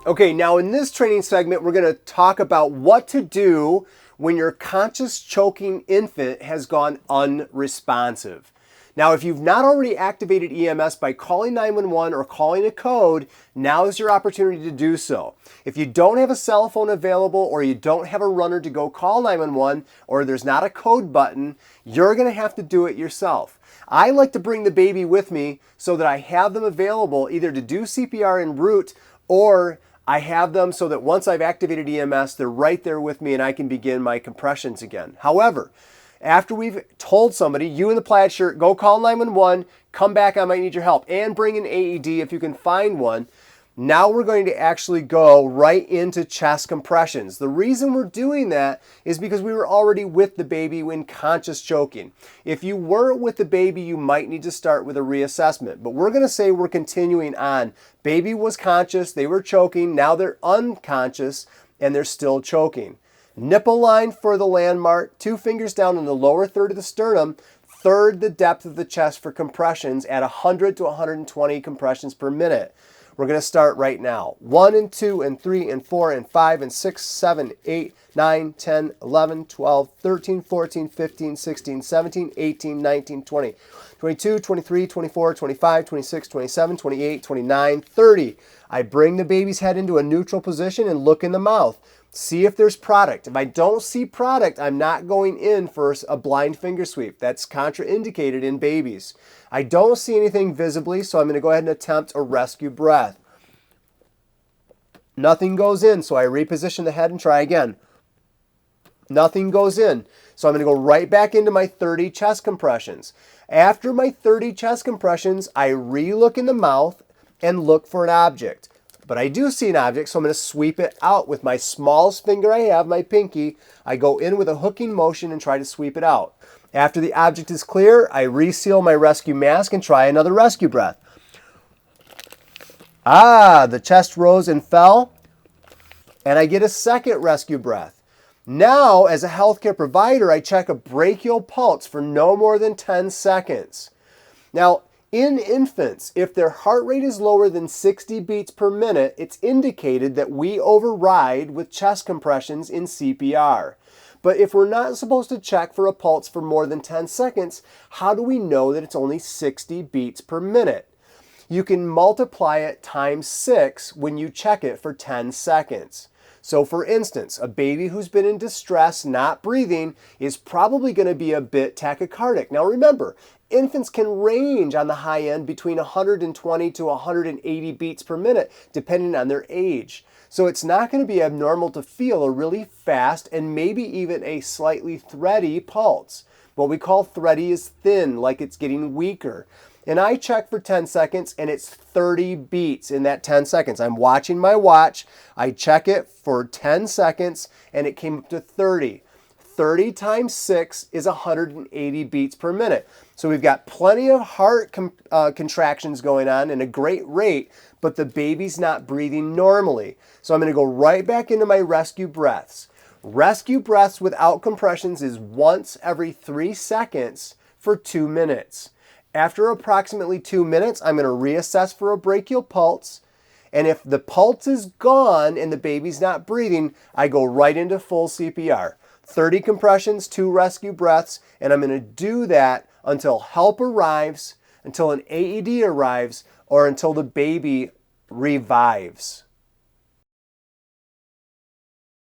Okay, now in this training segment, we're going to talk about what to do when your conscious choking infant has gone unresponsive. Now, if you've not already activated EMS by calling 911 or calling a code, now is your opportunity to do so. If you don't have a cell phone available or you don't have a runner to go call 911 or there's not a code button, you're going to have to do it yourself. I like to bring the baby with me so that I have them available either to do CPR en route or I have them so that once I've activated EMS, they're right there with me and I can begin my compressions again. However, after we've told somebody, you in the plaid shirt, go call 911, come back, I might need your help, and bring an AED if you can find one, now we're going to actually go right into chest compressions. The reason we're doing that is because we were already with the baby when conscious choking. If you weren't with the baby, you might need to start with a reassessment. But we're going to say we're continuing on. Baby was conscious, they were choking, now they're unconscious, and they're still choking. Nipple line for the landmark, 2 fingers down in the lower third of the sternum, third the depth of the chest for compressions at 100 to 120 compressions per minute. We're going to start right now. 1 and 2 and 3 and 4 and 5 and 6, 7, 8, 9, 10, 11, 12, 13, 14, 15, 16, 17, 18, 19, 20, 22, 23, 24, 25, 26, 27, 28, 29, 30. I bring the baby's head into a neutral position and look in the mouth. See if there's product. If I don't see product, I'm not going in for a blind finger sweep. That's contraindicated in babies. I don't see anything visibly, so I'm going to go ahead and attempt a rescue breath. Nothing goes in, so I reposition the head and try again. Nothing goes in, so I'm going to go right back into my 30 chest compressions. After my 30 chest compressions, I re-look in the mouth and look for an object. But I do see an object, so I'm going to sweep it out with my smallest finger I have, my pinky. I go in with a hooking motion and try to sweep it out. After the object is clear, I reseal my rescue mask and try another rescue breath. The chest rose and fell, and I get a second rescue breath. Now, as a healthcare provider, I check a brachial pulse for no more than 10 seconds. Now, in infants, if their heart rate is lower than 60 beats per minute, it's indicated that we override with chest compressions in CPR. But if we're not supposed to check for a pulse for more than 10 seconds, how do we know that it's only 60 beats per minute? You can multiply it times 6 when you check it for 10 seconds. So for instance, a baby who's been in distress, not breathing, is probably going to be a bit tachycardic. Now remember, infants can range on the high end between 120 to 180 beats per minute, depending on their age. So it's not going to be abnormal to feel a really fast and maybe even a slightly thready pulse. What we call thready is thin, like it's getting weaker. And I check for 10 seconds and it's 30 beats in that 10 seconds. I'm watching my watch. I check it for 10 seconds and it came up to 30. 30 times 6 is 180 beats per minute. So we've got plenty of heart contractions going on and a great rate, but the baby's not breathing normally. So I'm going to go right back into my rescue breaths. Rescue breaths without compressions is once every 3 seconds for 2 minutes. After approximately 2 minutes, I'm going to reassess for a brachial pulse. And if the pulse is gone and the baby's not breathing, I go right into full CPR. 30 compressions, 2 rescue breaths, and I'm going to do that until help arrives, until an AED arrives, or until the baby revives.